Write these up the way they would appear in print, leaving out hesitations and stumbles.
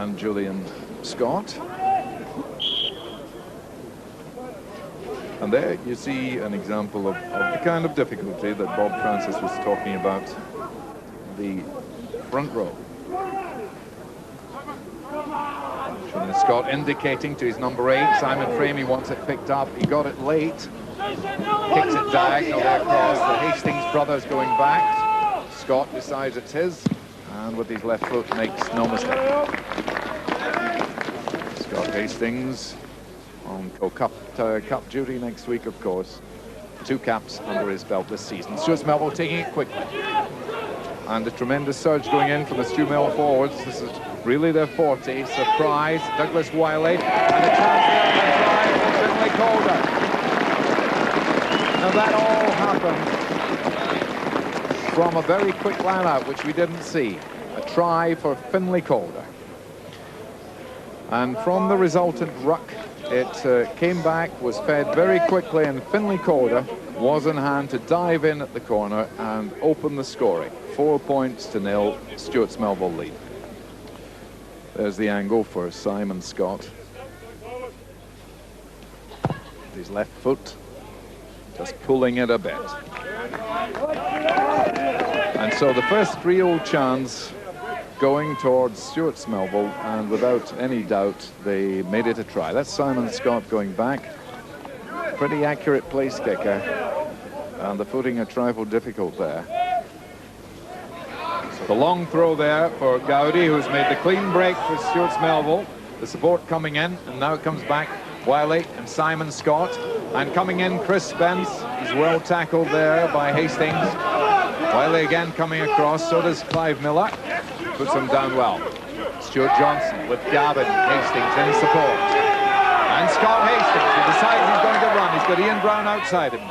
and Julian Scott. And there you see an example of the kind of difficulty that Bob Francis was talking about. The front row. Julian Scott indicating to his number 8, Simon Frame, he wants it picked up. He got it late. Kicks it diagonal there across. The Hastings brothers going back. Scott decides it's his, and with his left foot makes no mistake. Scott Hastings on cup duty next week, of course. 2 caps under his belt this season. Stewarts Melville taking it quickly. And a tremendous surge going in from the Stew Melville forwards. This is really their forte. Surprise, Douglas Wiley, and a chance there to try for Finlay Calder. Now that all happened from a very quick line-out, which we didn't see. A try for Finlay Calder. And from the resultant ruck, it came back, was fed very quickly, and Finlay Calder was in hand to dive in at the corner and open the scoring. 4 points to 0, Stewarts Melville lead. There's the angle for Simon Scott. His left foot, just pulling it a bit. And so the first real chance going towards Stewarts Melville, and without any doubt they made it a try. That's Simon Scott going back. Pretty accurate place kicker, and the footing a trifle difficult there. So the long throw there for Gowdy, who's made the clean break for Stewarts Melville. The support coming in, and now it comes back Wiley and Simon Scott, and coming in Chris Spence. He's well tackled there by Hastings. Wiley again coming across, so does Clive Miller. Puts him down well. Stuart Johnson with Gavin Hastings in support. And Scott Hastings, he decides he's going to run. He's got Ian Brown outside him.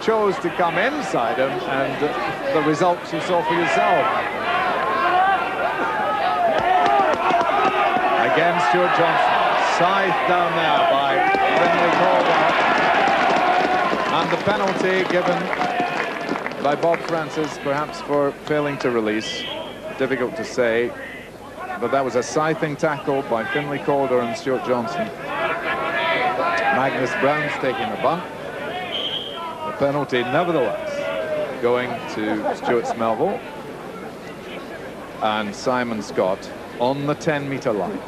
Chose to come inside him, and the results you saw for yourself. Again, Stuart Johnson, scythed down there by Finlay Calder. And the penalty given by Bob Francis, perhaps for failing to release. Difficult to say, but that was a scything tackle by Finlay Calder and Stuart Johnson. Magnus Brown's taking the bump. The penalty, nevertheless, going to Stewarts Melville. And Simon Scott on the 10-metre line.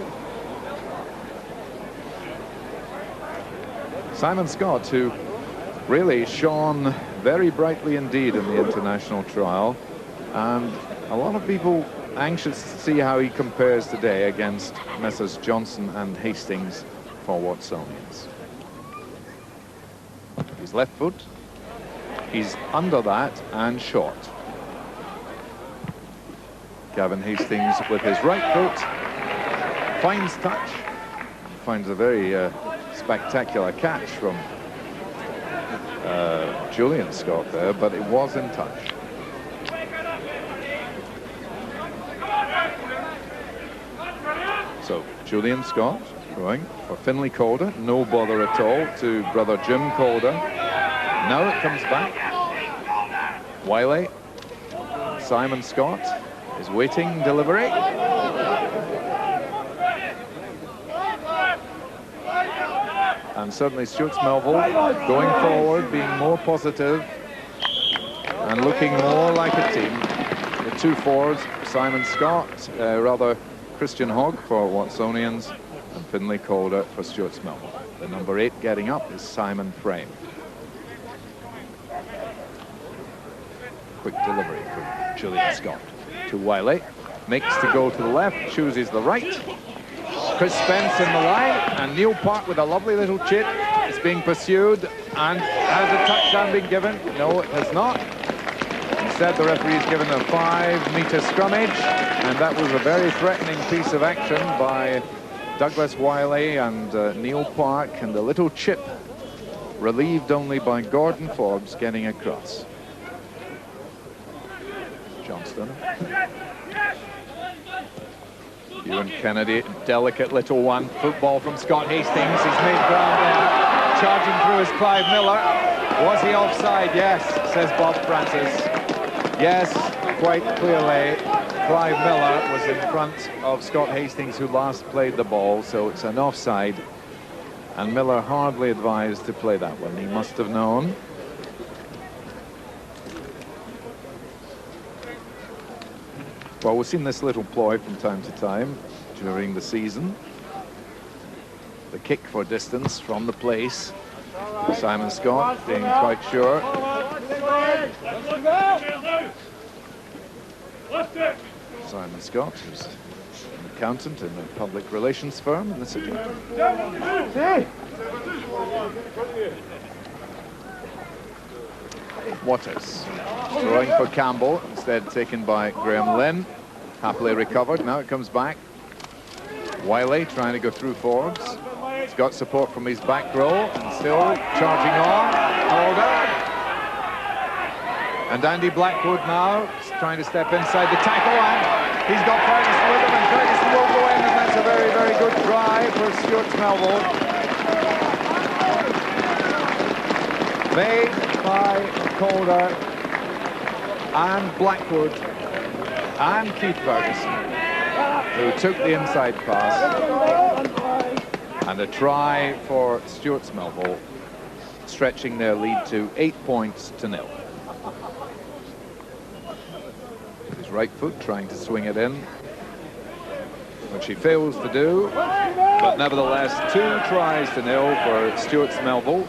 Simon Scott, who really shone very brightly indeed in the international trial, and a lot of people anxious to see how he compares today against Messrs Johnson and Hastings for Watsonians. His left foot, he's under that and short. Gavin Hastings with his right foot finds touch, finds a very spectacular catch from Julian Scott there, but it was in touch. So Julian Scott throwing for Finlay Calder, no bother at all to brother Jim Calder. Now it comes back. Wiley, Simon Scott is waiting delivery. And certainly Stewarts Melville going forward, being more positive and looking more like a team. The 2 forwards, Simon Scott, Christian Hogg for Watsonians, and Finlay Calder for Stewarts Melville. The number 8 getting up is Simon Frame. Quick delivery from Julian Scott to Wiley. Makes to go to the left, chooses the right. Chris Spence in the line, and Neil Park with a lovely little chip. It's being pursued, and has a touchdown been given? No, it has not. Instead, the referee's given a 5-metre scrummage, and that was a very threatening piece of action by Douglas Wiley and Neil Park, and the little chip relieved only by Gordon Forbes getting across. Johnston. Ewan Kennedy, delicate little one. Football from Scott Hastings. He's made ground there. Charging through is Clive Miller. Was he offside? Yes, says Bob Francis. Yes, quite clearly. Clive Miller was in front of Scott Hastings, who last played the ball, so it's an offside. And Miller hardly advised to play that one. He must have known. Well, we've seen this little ploy from time to time during the season. The kick for distance from the place. Simon Scott being quite sure. Simon Scott, who's an accountant in a public relations firm in the city. Waters throwing for Campbell, instead taken by Graham Lynn. Happily recovered, now it comes back. Wiley trying to go through forwards. He's got support from his back row and still charging on. Holder. And Andy Blackwood now trying to step inside the tackle, and he's got Ferguson with him, and Ferguson will go in, and that's a very, very good try for Stewarts Melville. Made by Calder and Blackwood and Keith Ferguson, who took the inside pass, and a try for Stewarts Melville, stretching their lead to 8 points to 0. His right foot trying to swing it in, which he fails to do, but nevertheless 2 tries to 0 for Stewarts Melville.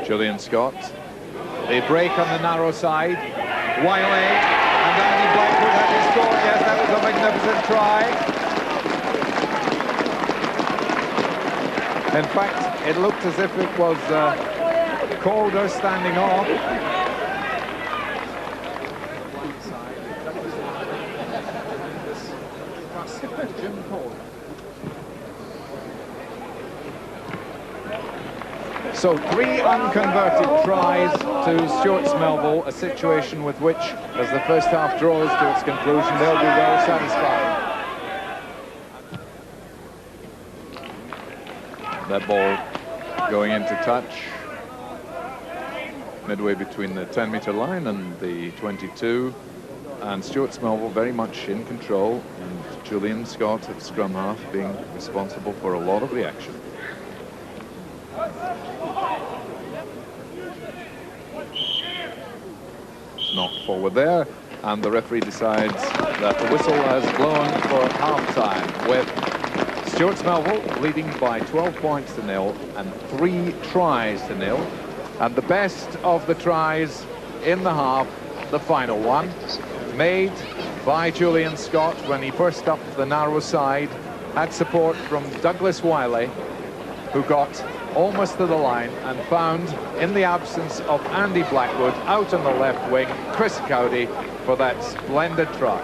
Julian Scott. They break on the narrow side. Wiley and Andy Blackwood had to score. Yes, that was a magnificent try. In fact, it looked as if it was Calder standing off. So 3 unconverted tries to Stewarts Melville, a situation with which, as the first half draws to its conclusion, they'll be well satisfied. That ball going into touch midway between the 10-metre line and the 22, and Stewarts Melville very much in control, and Julian Scott at scrum half being responsible for a lot of the action. Not forward there, and the referee decides that the whistle has blown for half-time, with Stewarts Melville leading by 12 points to 0 and 3 tries to 0. And the best of the tries in the half, the final one, made by Julian Scott when he burst up the narrow side, had support from Douglas Wiley, who got almost to the line and found, in the absence of Andy Blackwood, out on the left wing, Chris Cowdy for that splendid try.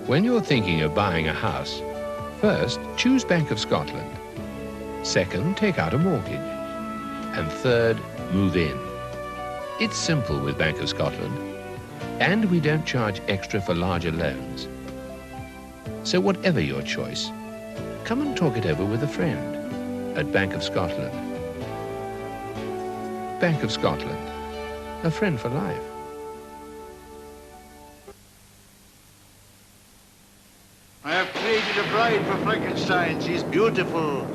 When you're thinking of buying a house, first, choose Bank of Scotland. Second, take out a mortgage. And third, move in. It's simple with Bank of Scotland. And we don't charge extra for larger loans. So whatever your choice, come and talk it over with a friend at Bank of Scotland. Bank of Scotland, a friend for life. I have created a bride for Frankenstein. She's beautiful,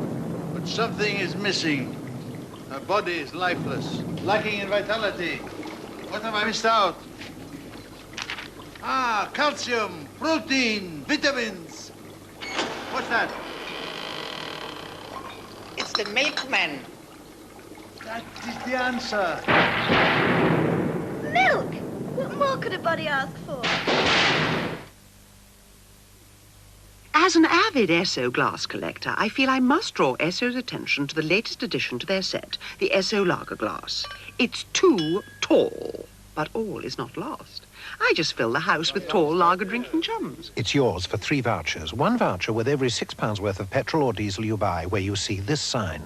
but something is missing. Her body is lifeless, lacking in vitality. What have I missed out? Ah, calcium, protein, vitamins. What's that? It's the milkman. That is the answer. Milk! What more could a body ask for? As an avid Esso glass collector, I feel I must draw Esso's attention to the latest addition to their set, the Esso Lager glass. It's too tall, but all is not lost. I just fill the house with tall lager drinking chums. It's yours for 3 vouchers. 1 voucher with every £6 worth of petrol or diesel you buy, where you see this sign.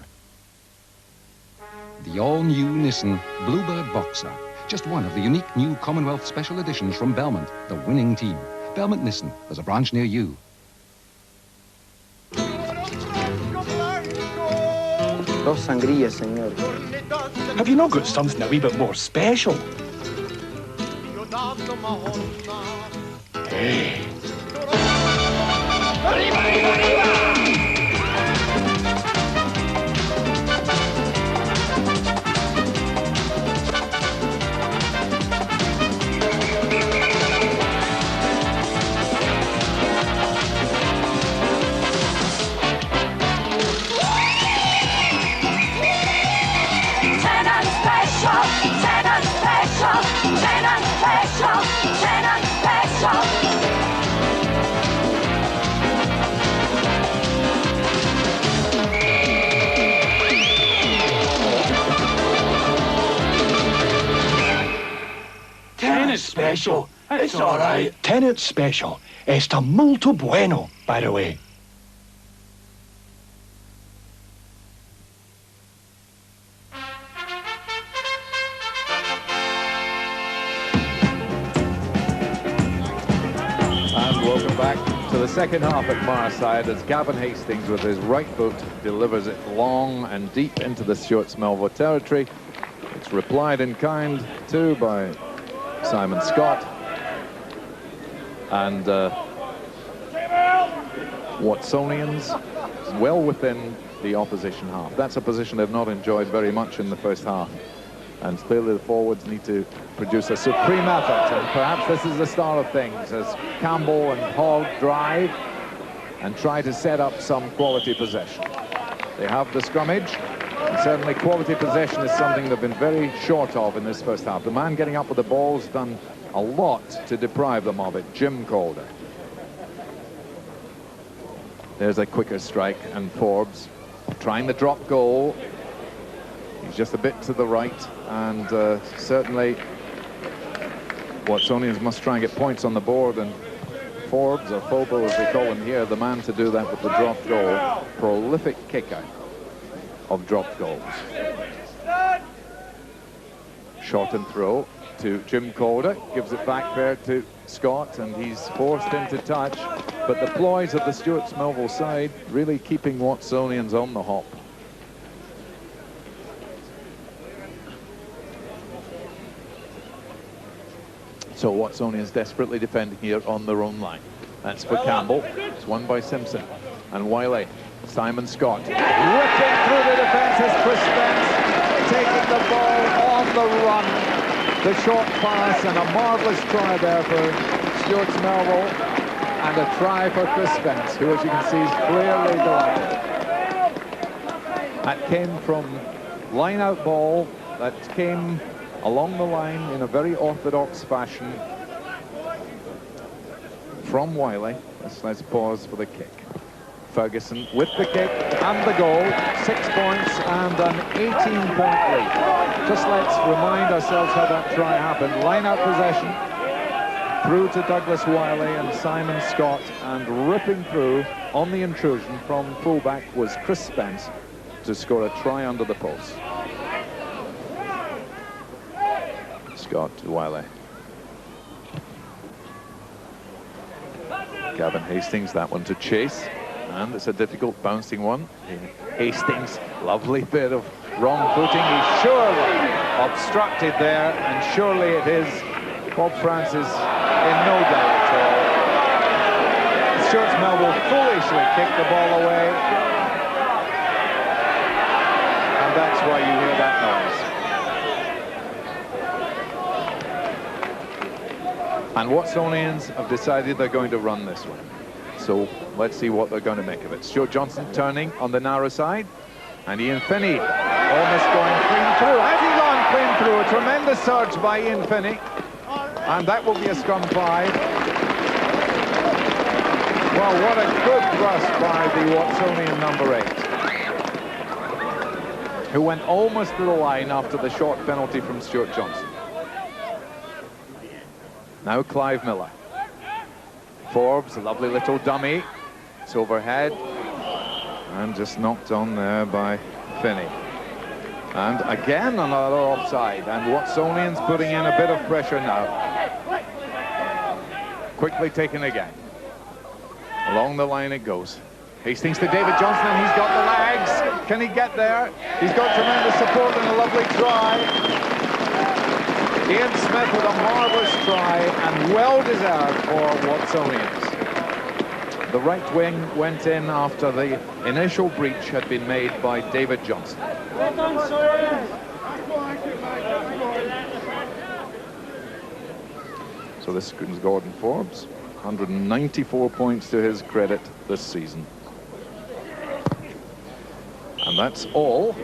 The all-new Nissan Bluebird Boxer. Just one of the unique new Commonwealth special editions from Belmont, the winning team. Belmont Nissan, there's a branch near you. Dos sangrías, señor. Have you not got something a wee bit more special? Hey. Special. It's all right. Tenant special. Está molto bueno, by the way. And welcome back to the second half at Marside as Gavin Hastings with his right foot delivers it long and deep into the Stewarts Melville territory. It's replied in kind too by Simon Scott and Watsonians well within the opposition half. That's a position they've not enjoyed very much in the first half, and clearly the forwards need to produce a supreme effort, and perhaps this is the start of things as Campbell and Hogg drive and try to set up some quality possession. They have the scrummage. And certainly quality possession is something they've been very short of in this first half. The man getting up with the ball's done a lot to deprive them of it, Jim Calder. There's a quicker strike, and Forbes trying the drop goal. He's just a bit to the right, and certainly Watsonians must try and get points on the board, and Forbes, or Fobo as they call him here, the man to do that with the drop goal. Prolific kicker of dropped goals. Shot and throw to Jim Calder, gives it back there to Scott, and he's forced into touch, but the ploys of the Stewarts Melville side really keeping Watsonians on the hop. So Watsonians desperately defending here on their own line. That's for Campbell. It's won by Simpson and Wiley. Simon Scott ripping through the defence as Chris Spence taking the ball on the run. The short pass and a marvellous try there for Stewarts Melville, and a try for Chris Spence, who, as you can see, is clearly delighted. That came from line-out ball that came along the line in a very orthodox fashion from Wiley. Let's pause for the kick. Ferguson with the kick and the goal, 6 points and an 18-point lead. Just let's remind ourselves how that try happened. Line-out possession through to Douglas Wiley and Simon Scott, and ripping through on the intrusion from fullback was Chris Spence to score a try under the post. Scott to Wiley. Gavin Hastings, that one to chase. And it's a difficult bouncing one. Hastings, lovely bit of wrong footing. He's surely obstructed there, and surely it is Bob Francis in no doubt at all. Stewarts Melville foolishly kicked the ball away, and that's why you hear that noise. And Watsonians have decided they're going to run this one. So let's see what they're going to make of it. Stuart Johnson turning on the narrow side, and Ian Finney almost going clean through. Has he gone clean through? A tremendous surge by Ian Finney, and that will be a scrum 5. Well, what a good thrust by the Watsonian number 8, who went almost to the line after the short penalty from Stuart Johnson. Now Clive Miller. Forbes, a lovely little dummy. It's overhead and just knocked on there by Finney. And again another offside, and Watsonians putting in a bit of pressure now. Quickly taken again. Along the line it goes. Hastings to David Johnson, and he's got the legs. Can he get there? He's got tremendous support and a lovely try. Ian Smith with a marvellous try, and well deserved for Watsonians. The right wing went in after the initial breach had been made by David Johnson. So this is Gordon Forbes, 194 points to his credit this season. And that's all.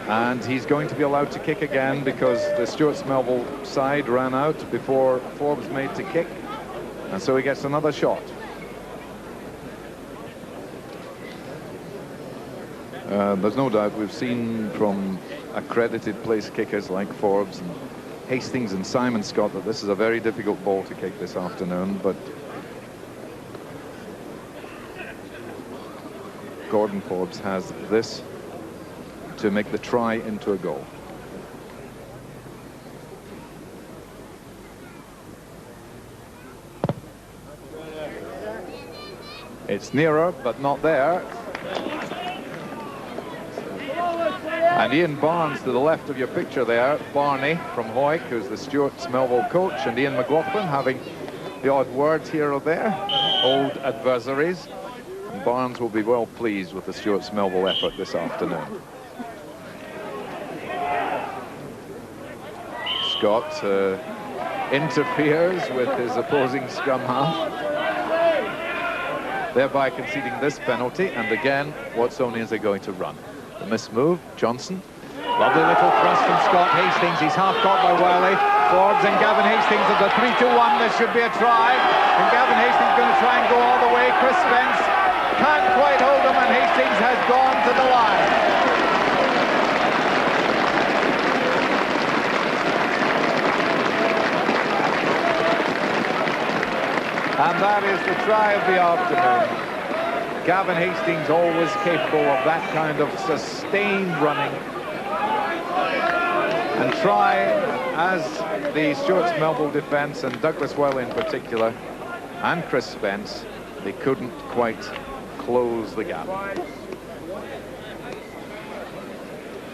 And he's going to be allowed to kick again because the Stewarts Melville side ran out before Forbes made to kick. And so he gets another shot. There's no doubt we've seen from accredited place kickers like Forbes and Hastings and Simon Scott that this is a very difficult ball to kick this afternoon, but Gordon Forbes has this to make the try into a goal. It's nearer, but not there. And Ian Barnes to the left of your picture there, Barney from Hoyk, who's the Stewarts Melville coach, and Ian McLaughlin having the odd words here or there, old adversaries. And Barnes will be well pleased with the Stewarts Melville effort this afternoon. Scott interferes with his opposing scrum half, thereby conceding this penalty, and again Watsonians are going to run. The missed move, Johnson. Lovely little thrust from Scott Hastings. He's half caught by Wiley. Forbes and Gavin Hastings at the 3-2-1. This should be a try. And Gavin Hastings going to try and go all the way. Chris Spence can't quite hold him, and Hastings has gone to the line. And that is the try of the afternoon. Gavin Hastings always capable of that kind of sustained running. And try as the Stewarts Melville defence, and Douglas Wiley in particular, and Chris Spence, they couldn't quite close the gap.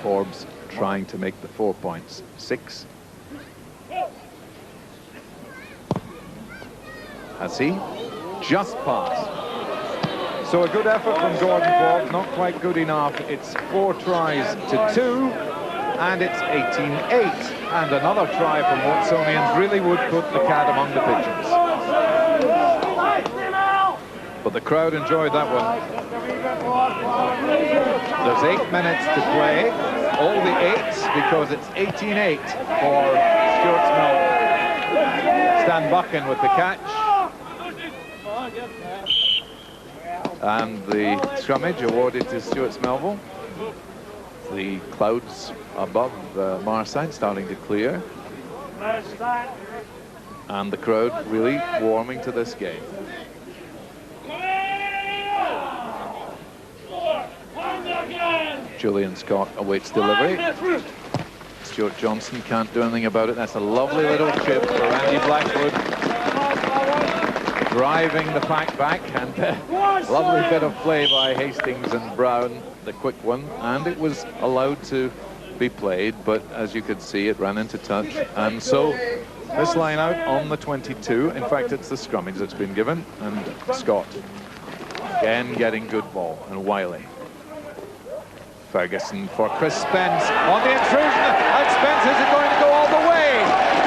Forbes trying to make the 4 points 6. Has he? Just passed. So a good effort from Gordon Forbes, not quite good enough. It's 4 tries to 2, and it's 18-8. And another try from Watsonians really would put the cat among the pigeons. But the crowd enjoyed that one. There's 8 minutes to play, all the 8s, because it's 18-8 for Stewarts Melville. Stan Buchan with the catch. And the scrummage awarded to Stewarts Melville. The clouds above Marside starting to clear. And the crowd really warming to this game. Julian Scott awaits delivery. Stuart Johnson can't do anything about it. That's a lovely little chip for Andy Blackwood. Driving the pack back, and lovely bit of play by Hastings and Brown, the quick one, and it was allowed to be played, but as you could see it ran into touch, and so this line out on the 22. In fact, it's the scrummage that's been given, and Scott again getting good ball, and Wiley. Ferguson for Chris Spence on the intrusion, and Spence is going to go all the way.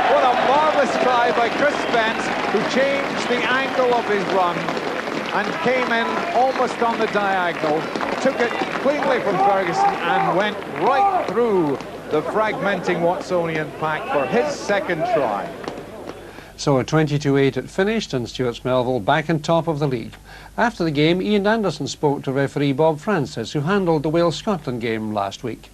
What a marvellous try by Chris Spence, who changed the angle of his run and came in almost on the diagonal, took it cleanly from Ferguson and went right through the fragmenting Watsonian pack for his second try. So a 22-8 it finished, and Stewarts Melville back on top of the league. After the game, Ian Anderson spoke to referee Bob Francis, who handled the Wales-Scotland game last week.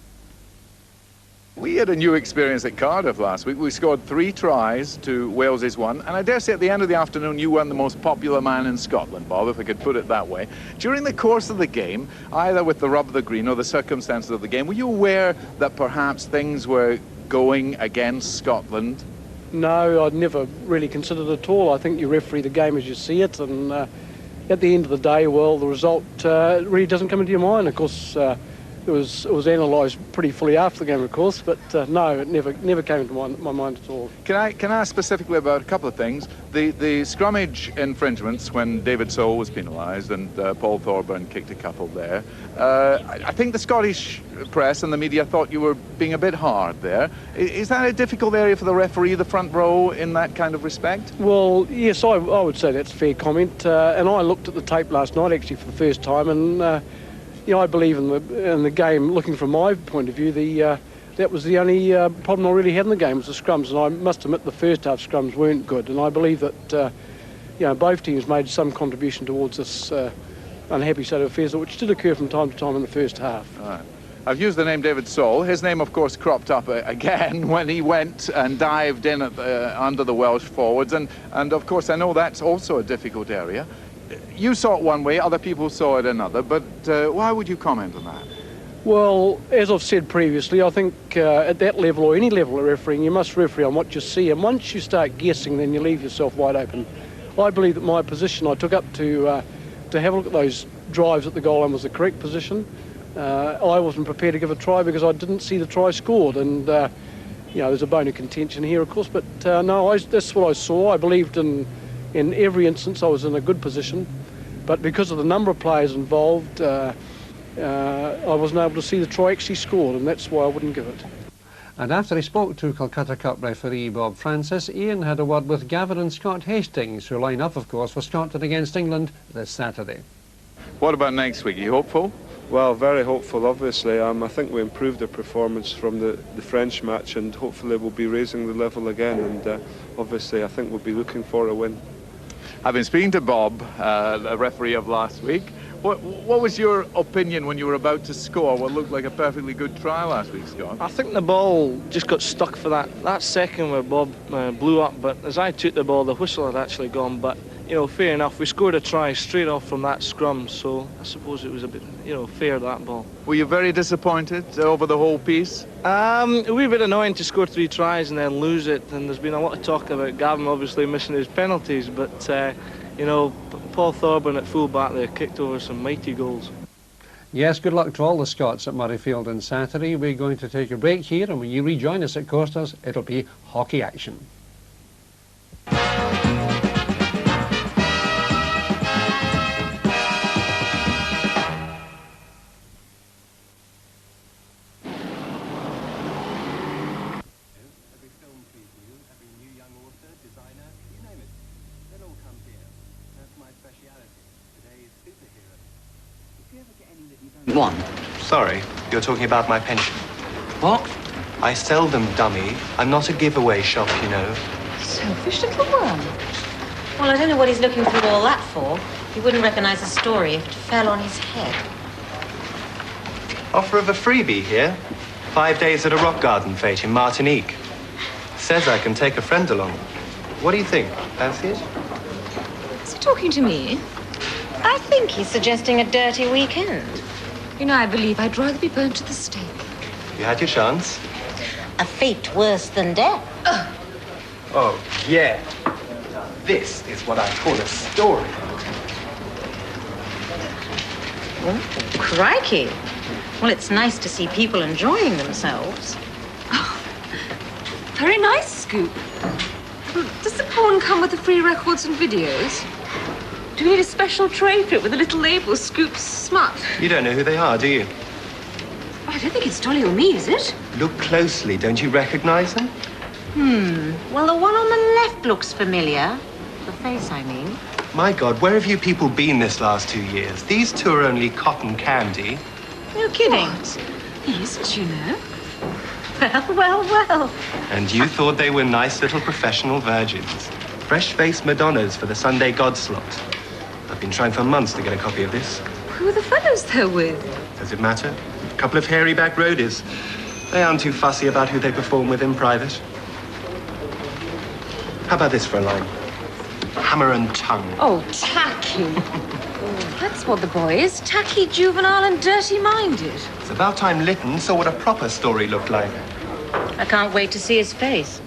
We had a new experience at Cardiff last week. We scored 3 tries to Wales's 1, and I dare say at the end of the afternoon you weren't the most popular man in Scotland, Bob, if I could put it that way. During the course of the game, either with the rub of the green or the circumstances of the game, were you aware that perhaps things were going against Scotland? No, I'd never really considered it at all. I think you referee the game as you see it, and at the end of the day, well, the result really doesn't come into your mind. Of course, it was analysed pretty fully after the game, of course, but no, it never came into my mind at all. Can I ask specifically about a couple of things? The scrummage infringements when David Soul was penalised and Paul Thorburn kicked a couple there. I think the Scottish press and the media thought you were being a bit hard there. Is that a difficult area for the referee, the front row, in that kind of respect? Well, yes, I would say that's a fair comment. And I looked at the tape last night, actually, for the first time, and you know, I believe in the game. Looking from my point of view, that was the only problem I really had in the game was the scrums, and I must admit the first half scrums weren't good, and I believe that you know, both teams made some contribution towards this unhappy state of affairs, which did occur from time to time in the first half. Right. I've used the name David Soul. His name, of course, cropped up again when he went and dived in at under the Welsh forwards, and of course I know that's also a difficult area. You saw it one way, other people saw it another, but why would you comment on that? Well, as I've said previously, I think at that level or any level of refereeing, you must referee on what you see, and once you start guessing, then you leave yourself wide open. I believe that my position I took up to have a look at those drives at the goal line was the correct position. I wasn't prepared to give a try because I didn't see the try scored, and you know, there's a bone of contention here, of course, but no, that's what I saw. I believed in every instance I was in a good position, but because of the number of players involved, I wasn't able to see the try actually scored, and that's why I wouldn't give it. And after he spoke to Calcutta Cup referee Bob Francis, Ian had a word with Gavin and Scott Hastings, who line up, of course, for Scotland against England this Saturday. What about next week? Are you hopeful? Well, very hopeful, obviously. I think we improved the performance from the French match, and hopefully we'll be raising the level again, and obviously I think we'll be looking for a win. I've been speaking to Bob, the referee of last week. What was your opinion when you were about to score what looked like a perfectly good try last week, Scott? I think the ball just got stuck for that second where Bob blew up, but as I took the ball, the whistle had actually gone. But, you know, fair enough, we scored a try straight off from that scrum, so I suppose it was a bit, you know, fair, that ball. Were you very disappointed over the whole piece? A wee bit annoying to score 3 tries and then lose it, and there's been a lot of talk about Gavin obviously missing his penalties, but, you know, Paul Thorburn at full-back there kicked over some mighty goals. Yes, good luck to all the Scots at Murrayfield on Saturday. We're going to take a break here, and when you rejoin us at Coasters, it'll be hockey action. One. Sorry, you're talking about my pension. What? I sell them, dummy. I'm not a giveaway shop, you know. Selfish little worm. Well, I don't know what he's looking through all that for. He wouldn't recognise the story if it fell on his head. Offer of a freebie here. 5 days at a rock garden fete in Martinique. Says I can take a friend along. What do you think? Fancy it? Is he talking to me? I think he's suggesting a dirty weekend. You know, I believe I'd rather be burnt to the stake. You had your chance. A fate worse than death. Oh, yeah. This is what I call a story. Oh, crikey. Well, it's nice to see people enjoying themselves. Oh, very nice, Scoop. Does the porn come with the free records and videos? Do you need a special tray for it with a little label, Scoop Smut? You don't know who they are, do you? I don't think it's Dolly or me, is it? Look closely. Don't you recognize them? Well, the one on the left looks familiar. The face, I mean. My God, where have you people been this last 2 years? These two are only cotton candy. You're kidding. What? He isn't, you know. Well. And you thought they were nice little professional virgins. Fresh-faced Madonnas for the Sunday God slot. I've been trying for months to get a copy of this. Who are the fellows they're with? Does it matter? A couple of hairy back roadies. They aren't too fussy about who they perform with in private. How about this for a line? Hammer and tongue. Oh, tacky. Oh, that's what the boy is. Tacky, juvenile, and dirty-minded. It's about time Lytton saw what a proper story looked like. I can't wait to see his face.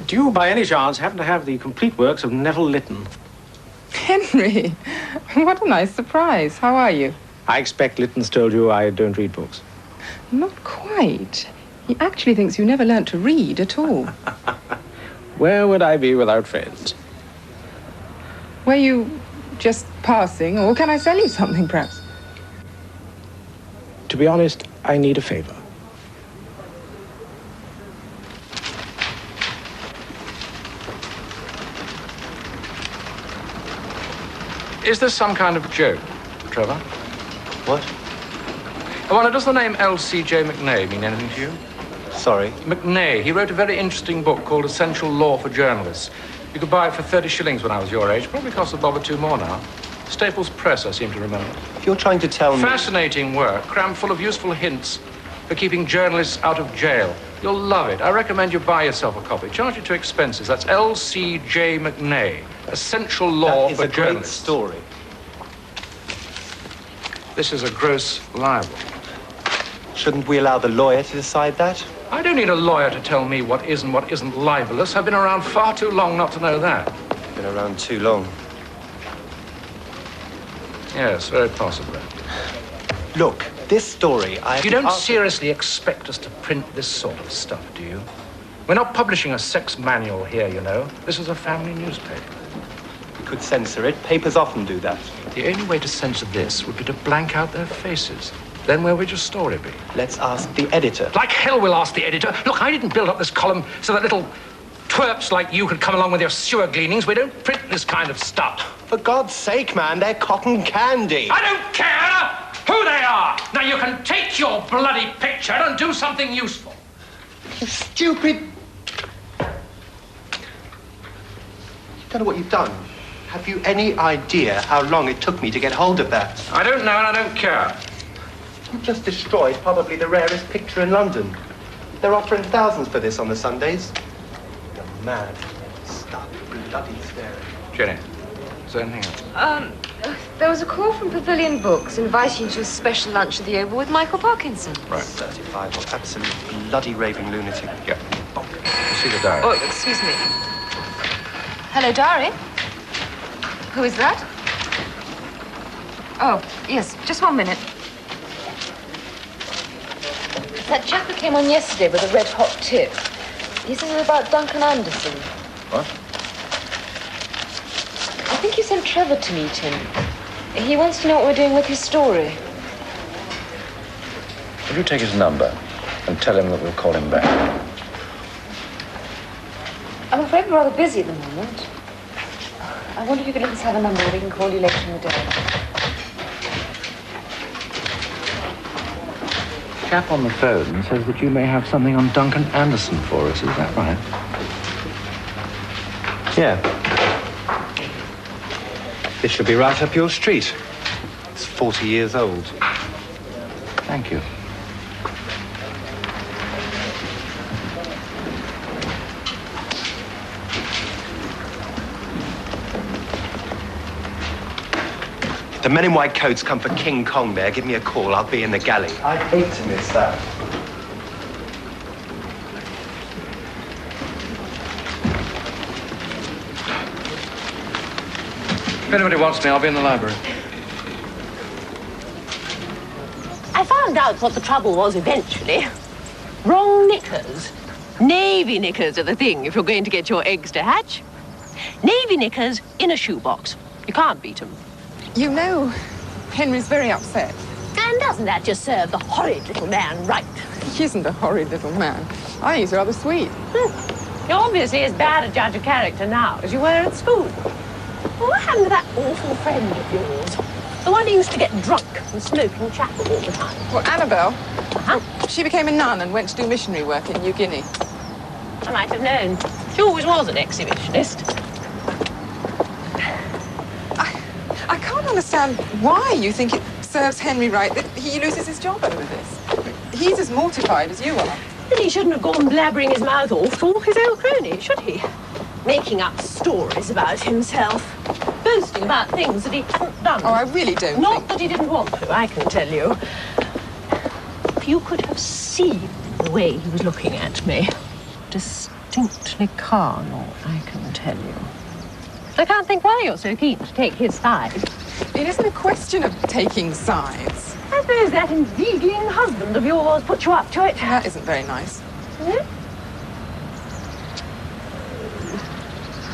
Do you, by any chance, happen to have the complete works of Neville Lytton? Henry, what a nice surprise. How are you? I expect Lytton's told you I don't read books. Not quite. He actually thinks you never learnt to read at all. Where would I be without friends? Were you just passing, or can I sell you something, perhaps? To be honest, I need a favor. Is this some kind of joke, Trevor? What? I wonder, does the name L.C.J. McNay mean anything to you? Sorry? McNay. He wrote a very interesting book called Essential Law for Journalists. You could buy it for 30 shillings when I was your age. Probably costs a bob or two more now. Staples Press, I seem to remember. If you're trying to tell me... Fascinating work, crammed full of useful hints for keeping journalists out of jail. You'll love it. I recommend you buy yourself a copy. Charge it to expenses. That's L.C.J. McNay. Essential Law for Journalists. That is a great story. This is a gross libel. Shouldn't we allow the lawyer to decide that? I don't need a lawyer to tell me what is and what isn't libelous. I've been around far too long not to know that. Been around too long. Yes, very possibly. Look, this story, You don't seriously expect us to print this sort of stuff, do you? We're not publishing a sex manual here, you know. This is a family newspaper. We could censor it. Papers often do that. The only way to censor this would be to blank out their faces. Then where would your story be? Let's ask the editor. Like hell we'll ask the editor. Look, I didn't build up this column so that little twerps like you could come along with your sewer gleanings. We don't print this kind of stuff. For God's sake, man, they're cotton candy. I don't care who they are. Now you can take your bloody picture and do something useful. You stupid... Don't know what you've done. Have you any idea how long it took me to get hold of that? I don't know and I don't care. You've just destroyed probably the rarest picture in London. They're offering thousands for this on the Sundays. You're mad. Stop bloody staring. Jenny, is there anything else? There was a call from Pavilion Books inviting you to a special lunch at the Oval with Michael Parkinson. Right. 35, what absolute bloody raving lunatic. Yeah. See the diary. Oh, excuse me. Hello, diary. Who is that? Oh, yes, just 1 minute. That chap who came on yesterday with a red-hot tip. He says it's about Duncan Anderson. What? I think you sent Trevor to meet him. He wants to know what we're doing with his story. Will you take his number and tell him that we'll call him back? I'm afraid we're rather busy at the moment. I wonder if you could let us have a number we can call you later in the day. The chap on the phone says that you may have something on Duncan Anderson for us. Is that right? Yeah. This should be right up your street. It's 40 years old. Thank you. The men in white coats come for King Kong there. Give me a call. I'll be in the galley. I'd hate to miss that. If anybody wants me, I'll be in the library. I found out what the trouble was eventually. Wrong knickers. Navy knickers are the thing if you're going to get your eggs to hatch. Navy knickers in a shoebox. You can't beat them. You know, Henry's very upset. And doesn't that just serve the horrid little man right? He isn't a horrid little man. I think he's rather sweet. You're obviously as bad a judge of character now as you were at school. Well, what happened to that awful friend of yours? The one who used to get drunk and smoke in chapel all the time. Well, Annabelle. She became a nun and went to do missionary work in New Guinea. I might have known. She always was an exhibitionist. I can't understand why you think it serves Henry right that he loses his job over this. He's as mortified as you are. But he shouldn't have gone blabbering his mouth off to all his old cronies, should he? Making up stories about himself. Boasting about things that he hadn't done. Oh, I really don't Not that he didn't want to, I can tell you. If you could have seen the way he was looking at me. Distinctly carnal, I can tell you. I can't think why you're so keen to take his side. It isn't a question of taking sides. I suppose that inveigling husband of yours put you up to it. That isn't very nice. Hmm?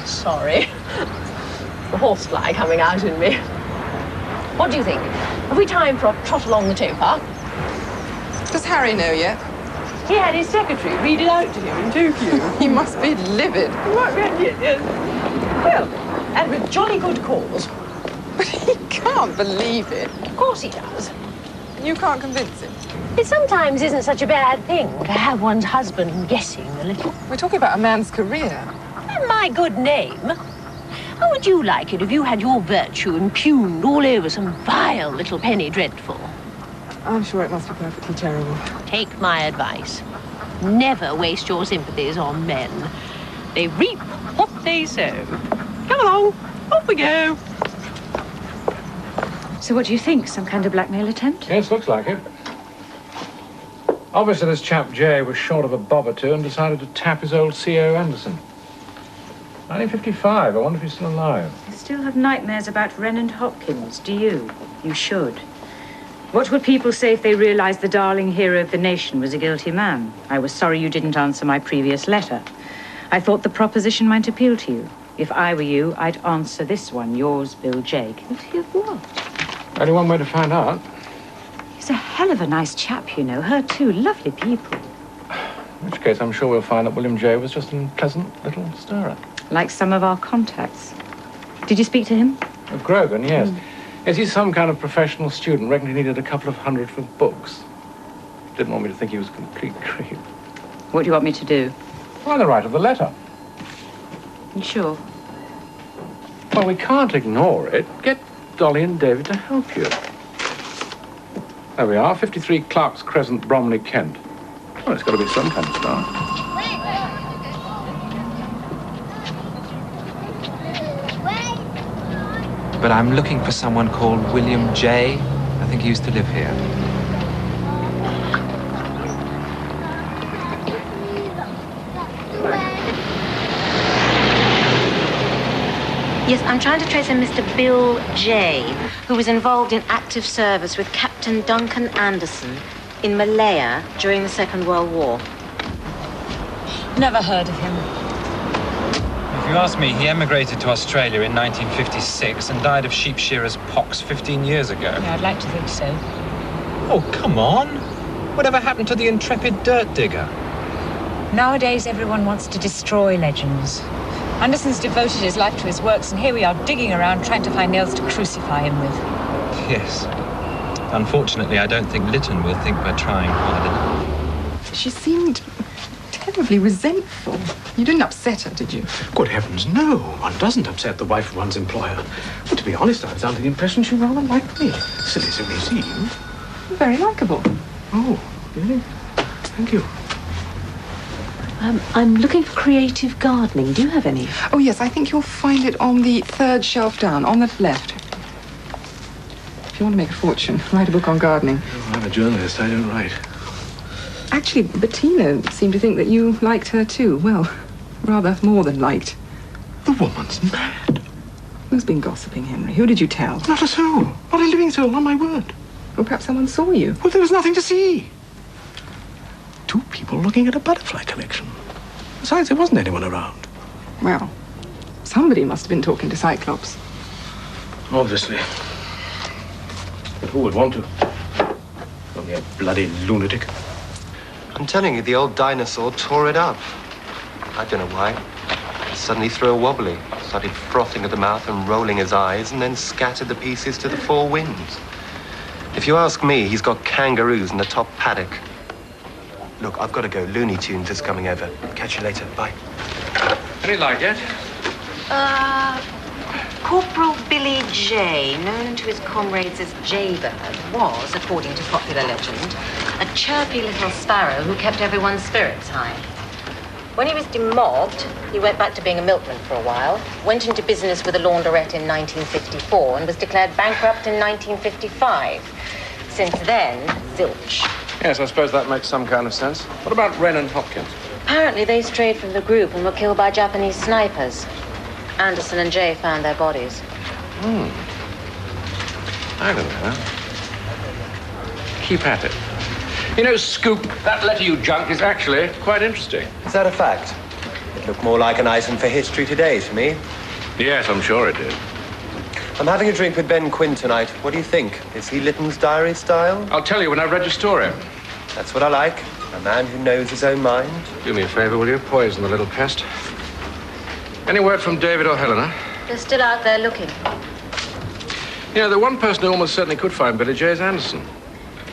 Sorry. The horsefly coming out in me. What do you think? Have we time for a trot along the towpath? Does Harry know yet? He had his secretary read it out to him in Tokyo. He must be livid. Yes. Well, and with jolly good cause. But he can't believe it. Of course he does. You can't convince him. It sometimes isn't such a bad thing to have one's husband guessing a little. We're talking about a man's career. And my good name. How would you like it if you had your virtue impugned all over some vile little penny dreadful? I'm sure it must be perfectly terrible. Take my advice. Never waste your sympathies on men. They reap what they sow. Come along, off we go. So what do you think? Some kind of blackmail attempt? Yes, looks like it. Obviously, this chap Jay was short of a bob or two and decided to tap his old CO Anderson. 1955. I wonder if he's still alive. I still have nightmares about Wren and Hopkins. Do you? You should. What would people say if they realized the darling hero of the nation was a guilty man? I was sorry you didn't answer my previous letter. I thought the proposition might appeal to you. If I were you, I'd answer this one. Yours, Bill J. Guilty of what? Only one way to find out. He's a hell of a nice chap, you know. Her too. Lovely people. In which case, I'm sure we'll find that William J. was just a pleasant little stirrer. Like some of our contacts. Did you speak to him? Of Grogan, yes. Yes, he's some kind of professional student. Reckoned he needed a couple of hundred for books. Didn't want me to think he was a complete creep. What do you want me to do? Find the right of the letter. You sure? Well, we can't ignore it. Get Dolly and David to help you. There we are, 53 Clark's Crescent, Bromley, Kent. Well, it's got to be some kind of start. But I'm looking for someone called William J. I think he used to live here. Yes, I'm trying to trace a Mr. Bill J., who was involved in active service with Captain Duncan Anderson in Malaya during the Second World War. Never heard of him. If you ask me, he emigrated to Australia in 1956 and died of sheep shearer's pox 15 years ago. Yeah, I'd like to think so. Oh, come on. Whatever happened to the intrepid dirt digger? Nowadays, everyone wants to destroy legends. Anderson's devoted his life to his works, and here we are digging around trying to find nails to crucify him with. Yes. Unfortunately, I don't think Lytton will think we're trying hard enough. She seemed terribly resentful. You didn't upset her, did you? Good heavens, no. One doesn't upset the wife of one's employer. Well, to be honest, I was under the impression she rather liked me. Silly as it may seem. Very likable. Oh, really? Thank you. I'm looking for creative gardening. Do you have any? Oh, yes, I think you'll find it on the third shelf down, on the left. If you want to make a fortune, write a book on gardening. Oh, I'm a journalist. I don't write. Actually, Bettina seemed to think that you liked her too. Well, rather more than liked. The woman's mad. Who's been gossiping, Henry? Who did you tell? Not a soul. Not a living soul, on my word. Or perhaps someone saw you. Well, there was nothing to see. Two people looking at a butterfly collection. Besides, there wasn't anyone around. Well, somebody must have been talking to Cyclops. Obviously. But who would want to? Only a bloody lunatic. I'm telling you, the old dinosaur tore it up. I don't know why. He suddenly threw a wobbly, started frothing at the mouth and rolling his eyes, and then scattered the pieces to the four winds. If you ask me, he's got kangaroos in the top paddock. Look, I've got to go. Looney Tunes is coming over. Catch you later. Bye. Any light yet? Corporal Billy J, known to his comrades as Jaybird, was, according to popular legend, a chirpy little sparrow who kept everyone's spirits high. When he was demobbed, he went back to being a milkman for a while, went into business with a launderette in 1954 and was declared bankrupt in 1955. Since then, zilch. Yes, I suppose that makes some kind of sense. What about Wren and Hopkins? Apparently they strayed from the group and were killed by Japanese snipers. Anderson and Jay found their bodies. I don't know. Keep at it. You know, Scoop, that letter you junked is actually quite interesting. Is that a fact? It looked more like an item for History Today to me. Yes, I'm sure it did. I'm having a drink with Ben Quinn tonight. What do you think? Is he Lytton's diary style? I'll tell you when I've read your story. That's what I like. A man who knows his own mind. Do me a favor, will you? Poison the little pest. Any word from David or Helena? They're still out there looking. You know, the one person who almost certainly could find Billy J is Anderson.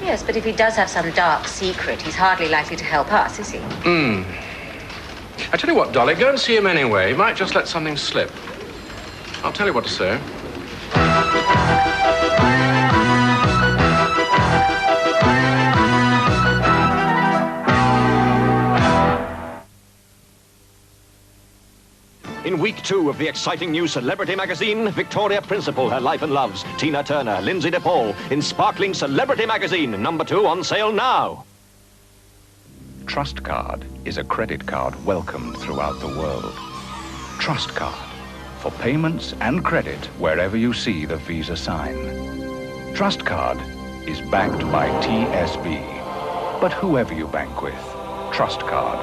Yes, but if he does have some dark secret, he's hardly likely to help us, is he? I tell you what, Dolly, go and see him anyway. He might just let something slip. I'll tell you what to say. In week 2 of the exciting new celebrity magazine, Victoria Principal, Her Life and Loves, Tina Turner, Lindsay DePaul, in sparkling Celebrity Magazine, #2 on sale now. Trust Card is a credit card welcomed throughout the world. Trust Card, for payments and credit wherever you see the Visa sign. Trust Card is backed by TSB. But whoever you bank with, Trust Card,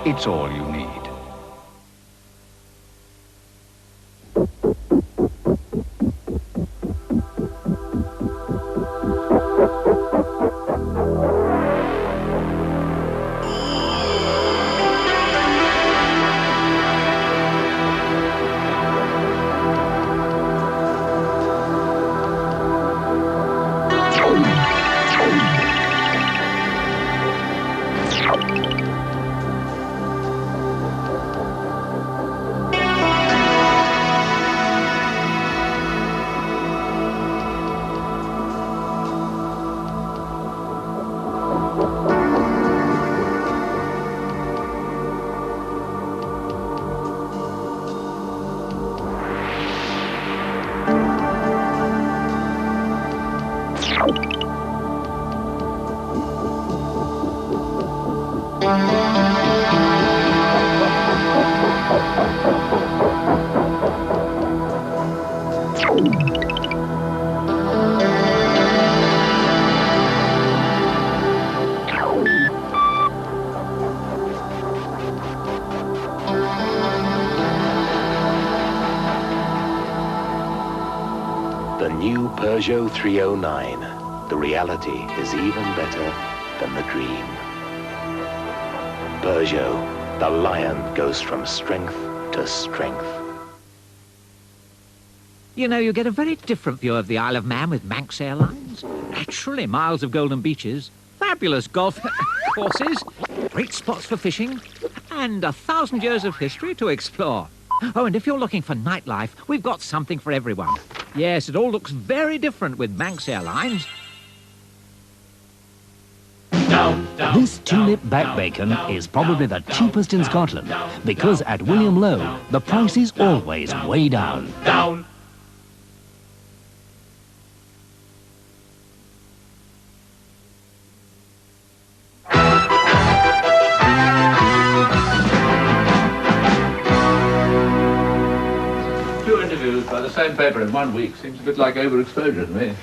it's all you need. The new Peugeot 309. The reality is even better than the dream. Peugeot, the lion goes from strength to strength. You know, you get a very different view of the Isle of Man with Manx Airlines. Naturally, miles of golden beaches, fabulous golf courses, great spots for fishing, and 1,000 years of history to explore. Oh, and if you're looking for nightlife, we've got something for everyone. Yes, it all looks very different with Manx Airlines. This tulip back bacon is probably the cheapest in Scotland because at William Lowe, the price is always way down. By the same paper in 1 week seems a bit like overexposure to me.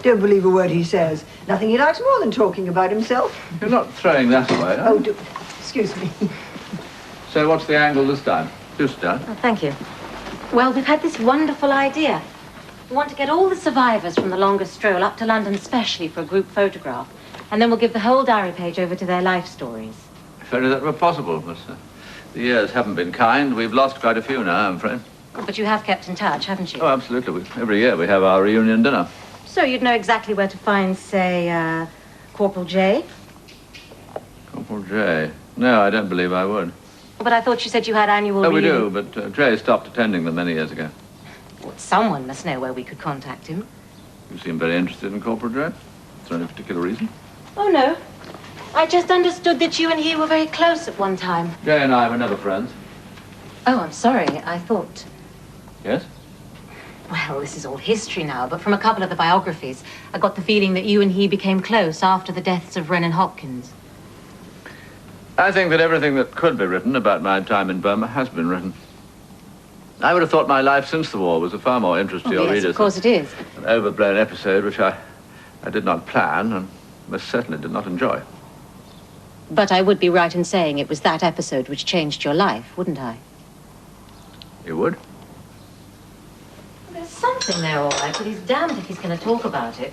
Don't believe a word he says. Nothing he likes more than talking about himself. You're not throwing that away, are you? Excuse me. So what's the angle this time? Just done. Oh, thank you. Well, we've had this wonderful idea. We want to get all the survivors from the longest stroll up to London specially for a group photograph. And then we'll give the whole diary page over to their life stories. If only that were possible, but the years haven't been kind. We've lost quite a few now, I'm afraid. But you have kept in touch, haven't you? Oh, absolutely. Every year we have our reunion dinner. So you'd know exactly where to find, say, Corporal J? Corporal J? No, I don't believe I would. But I thought you said you had annual Oh, we reunion. do, but J stopped attending them many years ago. Well, Someone must know where we could contact him. You seem very interested in Corporal Jay. Is there any particular reason? Oh, no. I just understood that you and he were very close at one time. Jay and I were never friends. Oh, I'm sorry. I thought... Yes? Well, this is all history now, but from a couple of the biographies, I got the feeling that you and he became close after the deaths of Wren and Hopkins. I think that everything that could be written about my time in Burma has been written. I would have thought my life since the war was of far more interest to your Yes, readers. of course it is. An overblown episode which I did not plan and most certainly did not enjoy. But I would be right in saying it was that episode which changed your life, wouldn't I? You would? There's something there, all right, but he's damned if he's going to talk about it.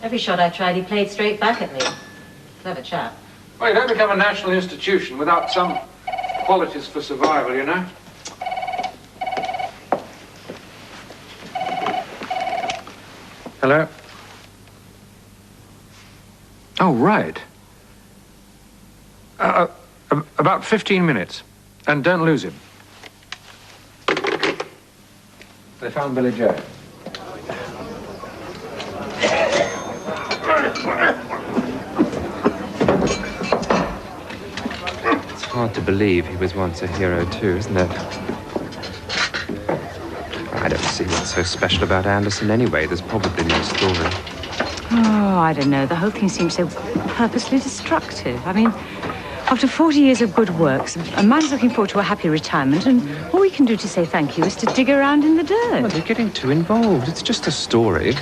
Every shot I tried, he played straight back at me. Clever chap. Well, you don't become a national institution without some qualities for survival, you know. Hello? Oh, right. About 15 minutes. And don't lose him. They found Billy Jay. It's hard to believe he was once a hero too, isn't it? I don't see what's so special about Anderson anyway. There's probably no story. Oh, I don't know. The whole thing seems so purposely destructive. I mean, after 40 years of good works, a man's looking forward to a happy retirement, and all we can do to say thank you is to dig around in the dirt. Well, they're getting too involved. It's just a story.